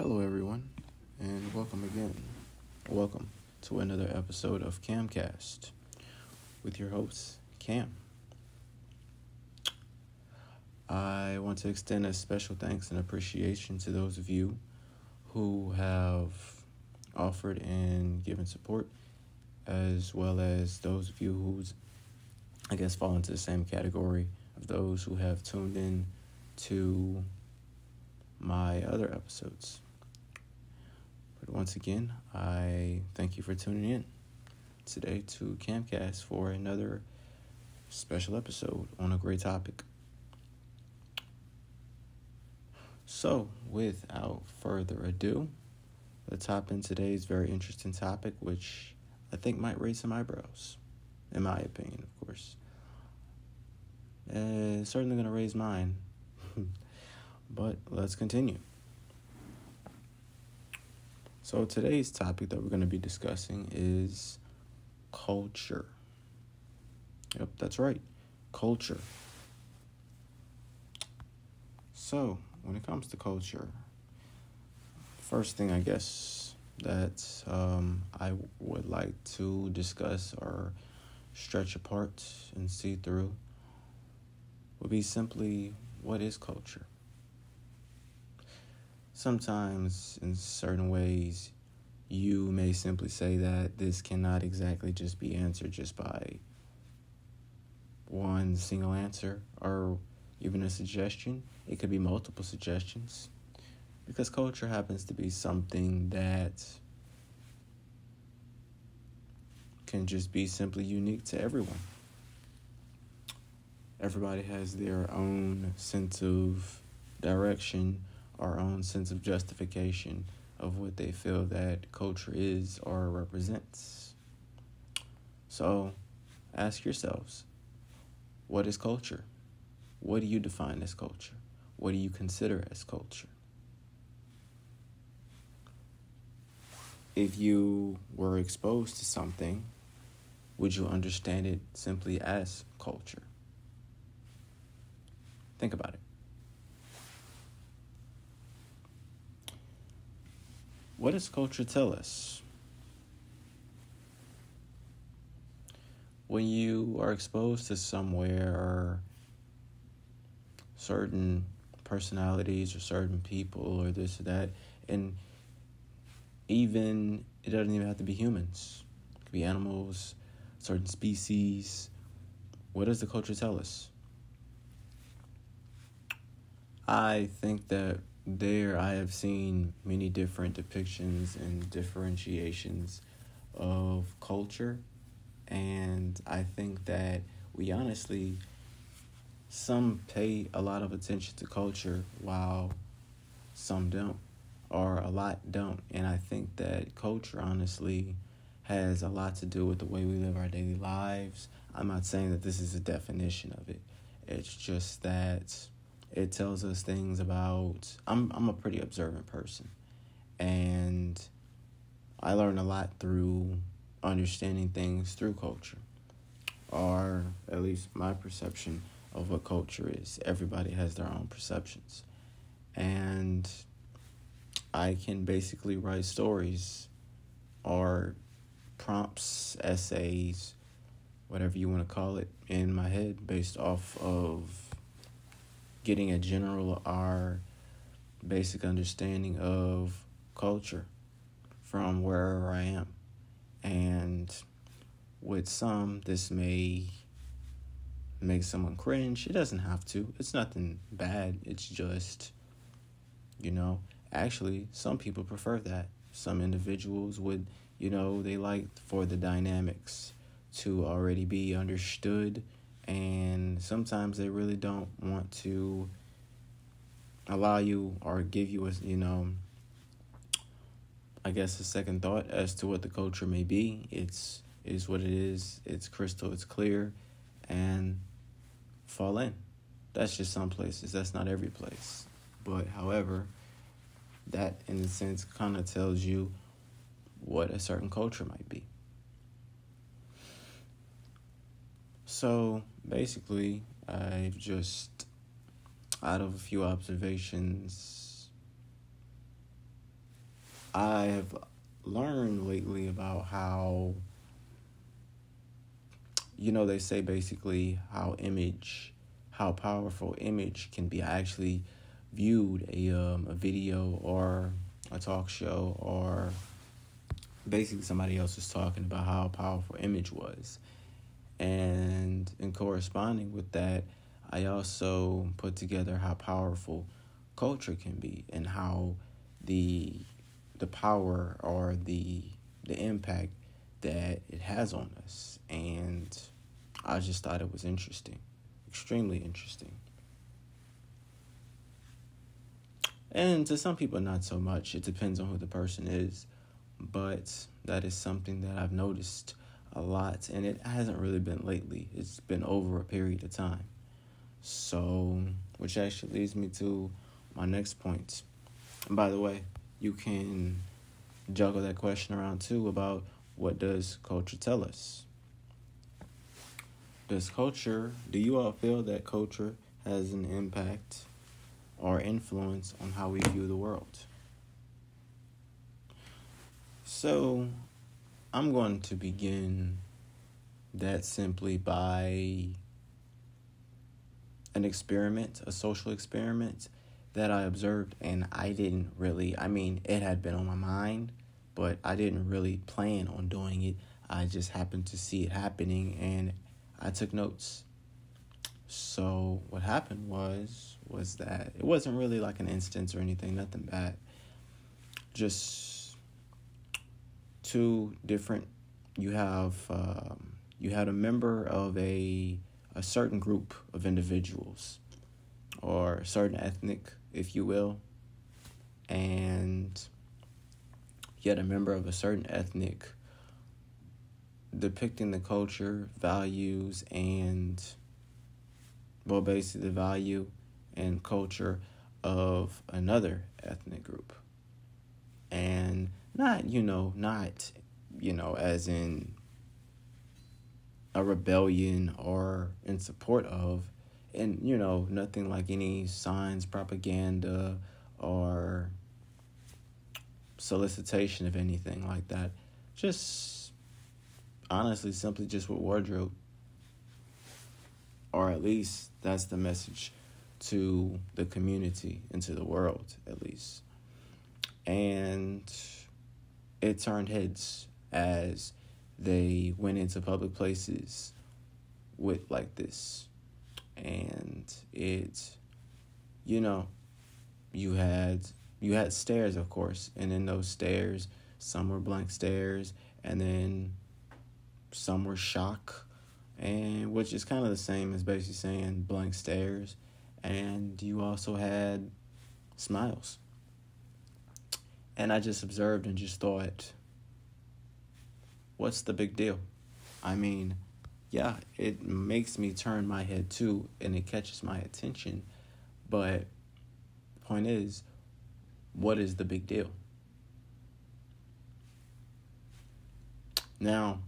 Hello, everyone, and welcome again. Welcome to another episode of Camcast with your host, Cam. I want to extend a special thanks and appreciation to those of you who have offered and given support, as well as those of you who's, fall into the same category of those who have tuned in to my other episodes. But once again, I thank you for tuning in today to Camcast for another special episode on a great topic. So, without further ado, let's hop into today's very interesting topic, which I think might raise some eyebrows, in my opinion, of course. It's certainly going to raise mine, but let's continue. So today's topic that we're going to be discussing is culture. Yep, that's right, culture. So, when it comes to culture, first thing I guess that I would like to discuss or stretch apart and see through would be simply, what is culture? Sometimes, in certain ways, you may simply say that this cannot exactly just be answered just by one single answer or even a suggestion. It could be multiple suggestions, because culture happens to be something that can just be simply unique to everyone. Everybody has their own sense of direction, our own sense of justification of what they feel that culture is or represents. So, ask yourselves, what is culture? What do you define as culture? What do you consider as culture? If you were exposed to something, would you understand it simply as culture? Think about it. What does culture tell us? When you are exposed to somewhere or certain personalities or certain people or this or that, and even, it doesn't even have to be humans. It could be animals, certain species. What does the culture tell us? I think that I have seen many different depictions and differentiations of culture, and I think that we honestly, some pay a lot of attention to culture while some don't, or a lot don't. And I think that culture honestly has a lot to do with the way we live our daily lives. I'm not saying that this is a definition of it. It's just that it tells us things about, I'm a pretty observant person, and I learn a lot through understanding things through culture, or at least my perception of what culture is. Everybody has their own perceptions, and I can basically write stories or prompts, essays, whatever you want to call it, in my head based off of getting a general or basic understanding of culture from wherever I am. And with some, this may make someone cringe. It doesn't have to. It's nothing bad. It's just, actually, some people prefer that. Some individuals would, they like for the dynamics to already be understood, and sometimes they really don't want to allow you or give you a a second thought as to what the culture may be. It is what it is. It's crystal, it's clear, and fall in. That's just some places. That's not every place. But however, that in a sense kind of tells you what a certain culture might be. So basically, I've just, out of a few observations, I have learned lately about how, they say basically how powerful image can be. I actually viewed a video or a talk show, or basically somebody else was talking about how powerful image was. And in corresponding with that, I also put together how powerful culture can be, and how the power or the impact that it has on us. And I just thought it was interesting, extremely interesting. And to some people, not so much. It depends on who the person is. But that is something that I've noticed a lot, and it hasn't really been lately. It's been over a period of time. So, which actually leads me to my next point. And by the way, you can juggle that question around too about what does culture tell us? Do you all feel that culture has an impact or influence on how we view the world? So, I'm going to begin that simply by a social experiment that I observed, and it had been on my mind, but I didn't really plan on doing it. I just happened to see it happening, and I took notes. So what happened was that it wasn't really like an instance or anything, nothing bad. Just two different. You had a member of a certain group of individuals, or a certain ethnic, if you will, and you had a member of a certain ethnic depicting the culture, values, and, well, basically the value and culture of another ethnic group. And not as in a rebellion or in support of, and, nothing like any signs, propaganda, or solicitation of anything like that. Just, honestly, simply just with wardrobe. Or at least that's the message to the community and to the world, at least. And it turned heads as they went into public places with like this. And it, you had stares, of course, and in those stares, some were blank stares, and then some were shock, and which is kind of the same as basically saying blank stares. And you also had smiles. And I just observed and just thought, what's the big deal? I mean, yeah, it makes me turn my head too, and it catches my attention. But the point is, what is the big deal? Now,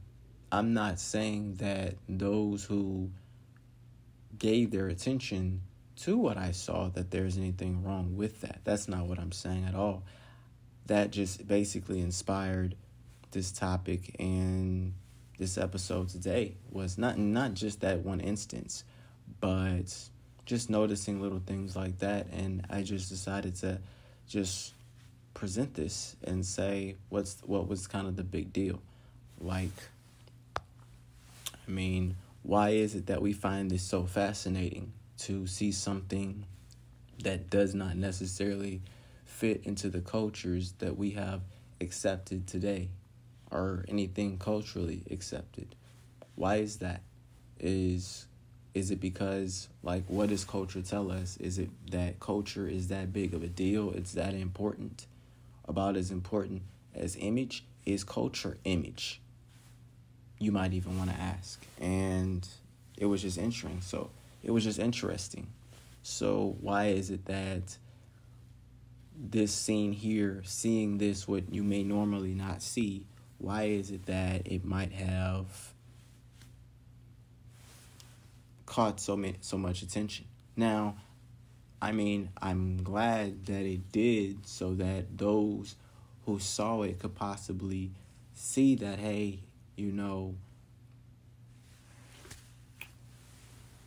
I'm not saying that those who gave their attention to what I saw, that there's anything wrong with that. That's not what I'm saying at all. That just basically inspired this topic and this episode today. Was not just that one instance, but just noticing little things like that. And I just decided to just present this and say what was kind of the big deal. Like, why is it that we find this so fascinating to see something that does not necessarily fit into the cultures that we have accepted today, or anything culturally accepted? Why is that? Is it because, like, what does culture tell us? Is it that culture is that big of a deal? It's that important? About as important as image? Is culture image? You might even want to ask. And it was just interesting. So why is it that this scene here, seeing this, what you may normally not see, why is it that it might have caught so much attention? Now, I'm glad that it did, so that those who saw it could possibly see that, hey, you know,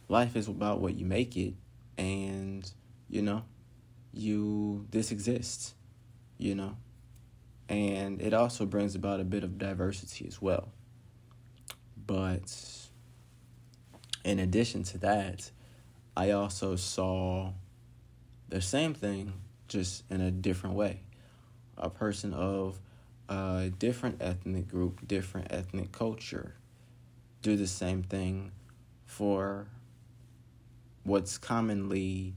life is about what you make it, and, you know, this exists, you know. And it also brings about a bit of diversity as well. But in addition to that, I also saw the same thing, just in a different way. A person of a different ethnic group, different ethnic culture, do the same thing for what's commonly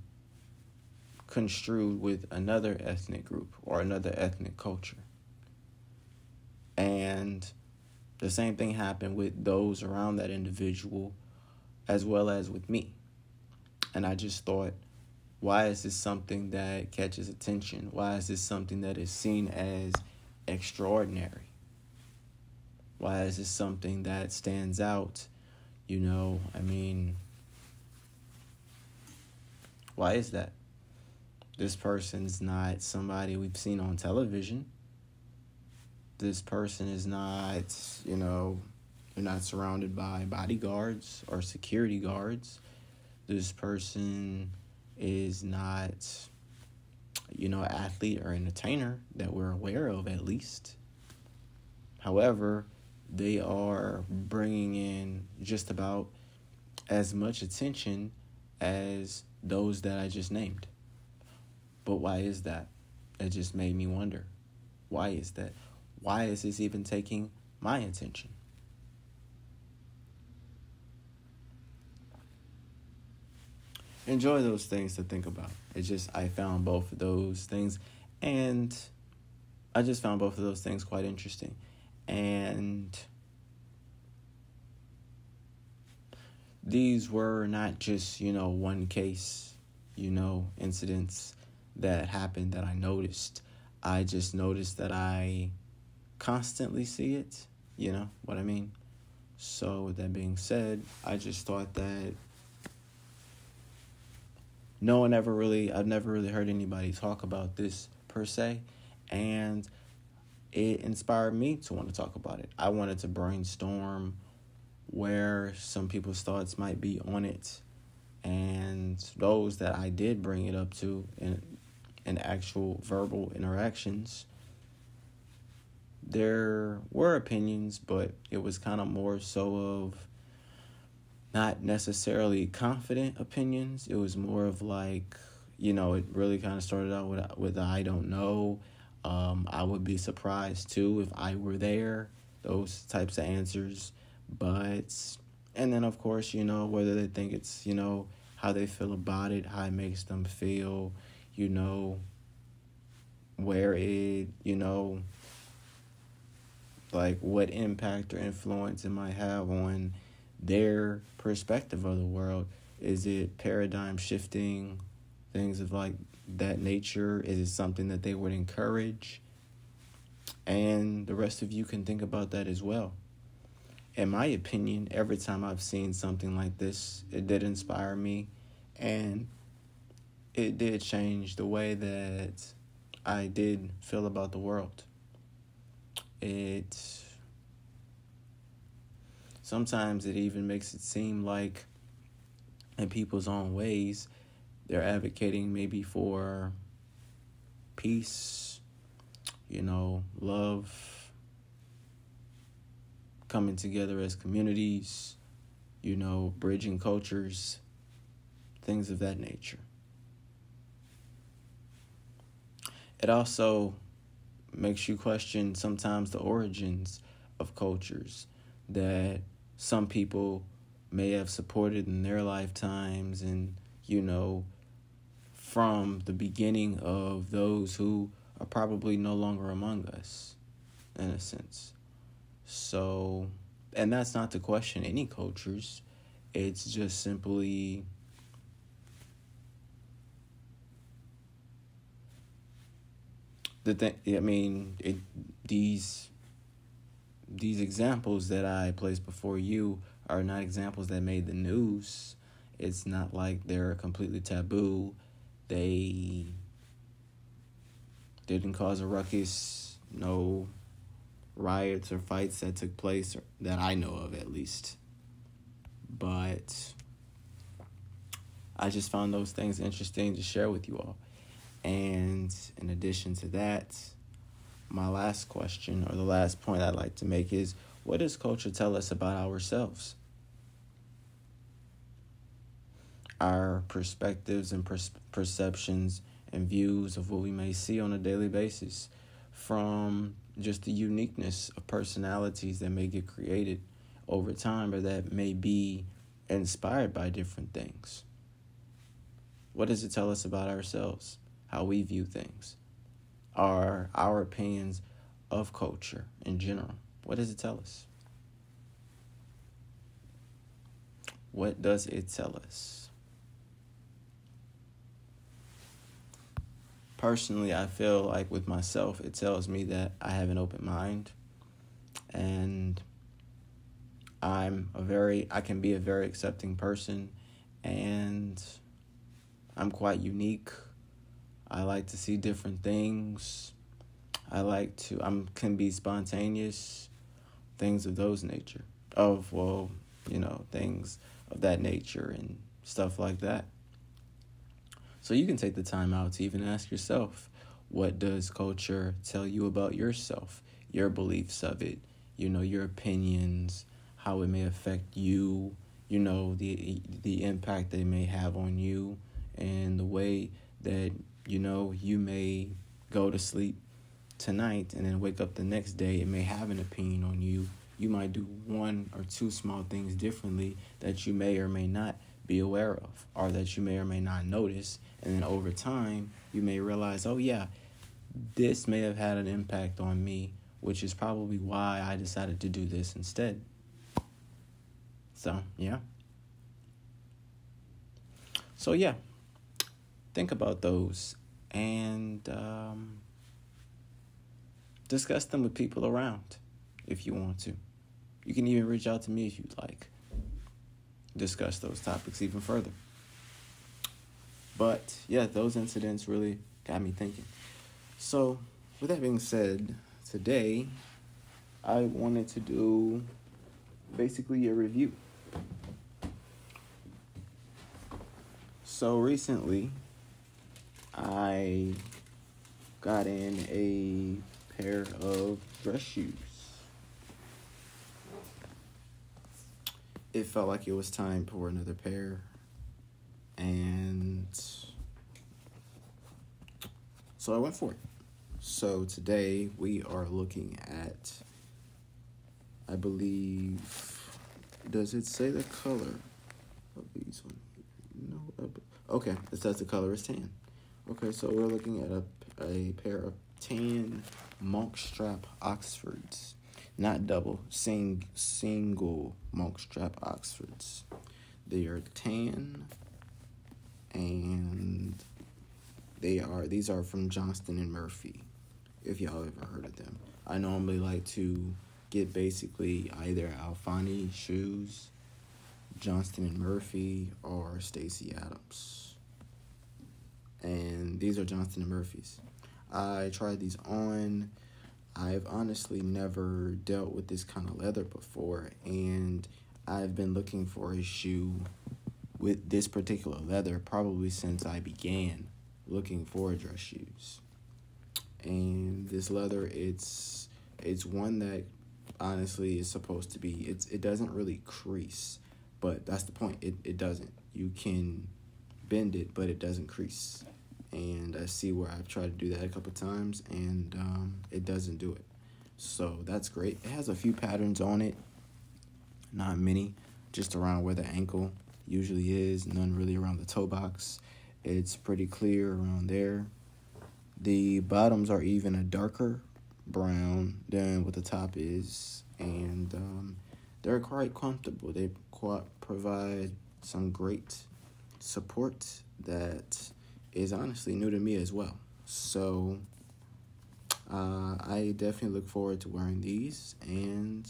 construed with another ethnic group or another ethnic culture. And the same thing happened with those around that individual as well as with me. And I just thought, why is this something that catches attention? Why is this something that is seen as extraordinary? Why is this something that stands out? You know, I mean, why is that? This person's not somebody we've seen on television. This person is not, you know, they're not surrounded by bodyguards or security guards. This person is not, you know, an athlete or entertainer that we're aware of, at least. However, they are bringing in just about as much attention as those that I just named. But why is that? It just made me wonder. Why is that? Why is this even taking my attention? Enjoy those things to think about. I found both of those things, and I just found both of those things quite interesting. And these were not just, you know, one case, you know, incidents that happened that I noticed. I just noticed that I constantly see it, you know what I mean? So with that being said, I just thought that I've never really heard anybody talk about this per se, and it inspired me to want to talk about it. I wanted to brainstorm where some people's thoughts might be on it, and those that I did bring it up to in actual verbal interactions, there were opinions, but it was kind of more so of not necessarily confident opinions. It was more of like, you know, it really kind of started out with I don't know. I would be surprised too if I were there. Those types of answers. And then of course, you know, whether they think it's, you know, how they feel about it, how it makes them feel, you know, where it, you know, like what impact or influence it might have on their perspective of the world. Is it paradigm shifting, things of like that nature? Is it something that they would encourage? And the rest of you can think about that as well. In my opinion, every time I've seen something like this, it did inspire me, and it did change the way that I did feel about the world. Sometimes it even makes it seem like, in people's own ways, they're advocating maybe for peace, you know, love, coming together as communities, you know, bridging cultures, things of that nature. It also makes you question sometimes the origins of cultures that some people may have supported in their lifetimes, and, you know, from the beginning of those who are probably no longer among us, in a sense. So, and that's not to question any cultures. It's just simply these examples that I placed before you are not examples that made the news. It's not like they're completely taboo. They didn't cause a ruckus. no riots or fights that took place, or that I know of at least. But I just found those things interesting to share with you all. And in addition to that, my last question, or the last point I'd like to make, is what does culture tell us about ourselves? Our perspectives and perceptions and views of what we may see on a daily basis, from just the uniqueness of personalities that may get created over time, or that may be inspired by different things. What does it tell us about ourselves? How we view things? Are our opinions of culture in general? What does it tell us? What does it tell us? Personally, I feel like with myself, it tells me that I have an open mind, and I can be a very accepting person, and I'm quite unique. I like to see different things. Can be spontaneous, things of those nature. Things of that nature and stuff like that. So you can take the time out to even ask yourself, what does culture tell you about yourself, your beliefs of it, your opinions, how it may affect you, the impact they may have on you, and the way that, you may go to sleep tonight and then wake up the next day. It may have an opinion on you. You might do one or two small things differently that you may or may not be aware of, or that you may or may not notice. And then over time, you may realize, oh yeah, this may have had an impact on me, which is probably why I decided to do this instead. So, yeah. Think about those and discuss them with people around if you want to. You can even reach out to me if you'd like. Discuss those topics even further. But, yeah, those incidents really got me thinking. So, with that being said, today I wanted to do basically a review. So, recently I got in a pair of dress shoes. It felt like it was time for another pair, and so I went for it. So today we are looking at, I believe, does it say the color of these ones? No. Okay, it says the color is tan. Okay, so we're looking at a pair of tan monk strap Oxfords. Not double, single monk strap Oxfords. They are tan, and these are from Johnston & Murphy, if y'all ever heard of them. I normally like to get basically either Alfani shoes, Johnston & Murphy, or Stacy Adams. And these are Johnston & Murphy's. I tried these on. I've honestly never dealt with this kind of leather before, and I've been looking for a shoe with this particular leather probably since I began looking for dress shoes. And this leather, it's one that honestly is supposed to be, it doesn't really crease, but that's the point. It doesn't. You can bend it, but it doesn't crease. And I see where I've tried to do that a couple times, and it doesn't do it. So that's great. It has a few patterns on it, not many, just around where the ankle usually is, none really around the toe box. It's pretty clear around there. The bottoms are even a darker brown than what the top is, and they're quite comfortable. They provide some great support that is honestly new to me as well. So I definitely look forward to wearing these, and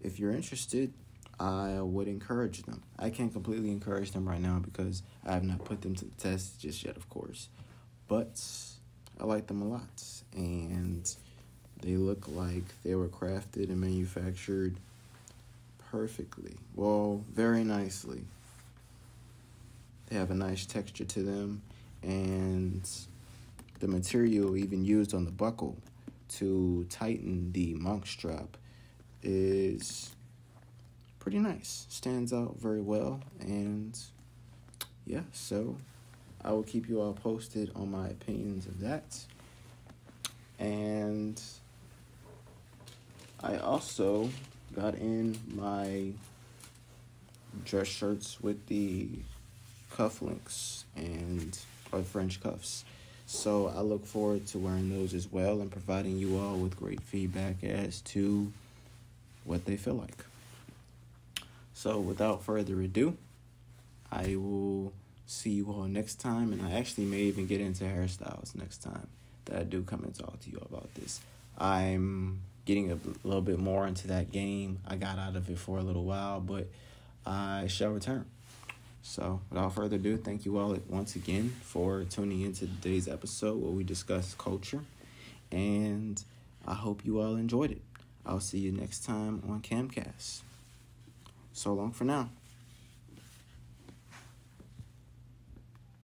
if you're interested, I would encourage them. I can't completely encourage them right now because I have not put them to the test just yet, of course, but I like them a lot, and They look like they were crafted and manufactured perfectly. Well, very nicely. They have a nice texture to them, and the material even used on the buckle to tighten the monk strap is pretty nice. Stands out very well, and yeah, so I will keep you all posted on my opinions of that. And I also got in my dress shirts with the cufflinks and or French cuffs. So I look forward to wearing those as well and providing you all with great feedback as to what they feel like. So without further ado, I will see you all next time, and I actually may even get into hairstyles next time that I do come and talk to you about this. I'm getting a little bit more into that game. I got out of it for a little while, but I shall return. So without further ado, thank you all once again for tuning into today's episode where we discuss culture, and I hope you all enjoyed it. I'll see you next time on Camcast. So long for now.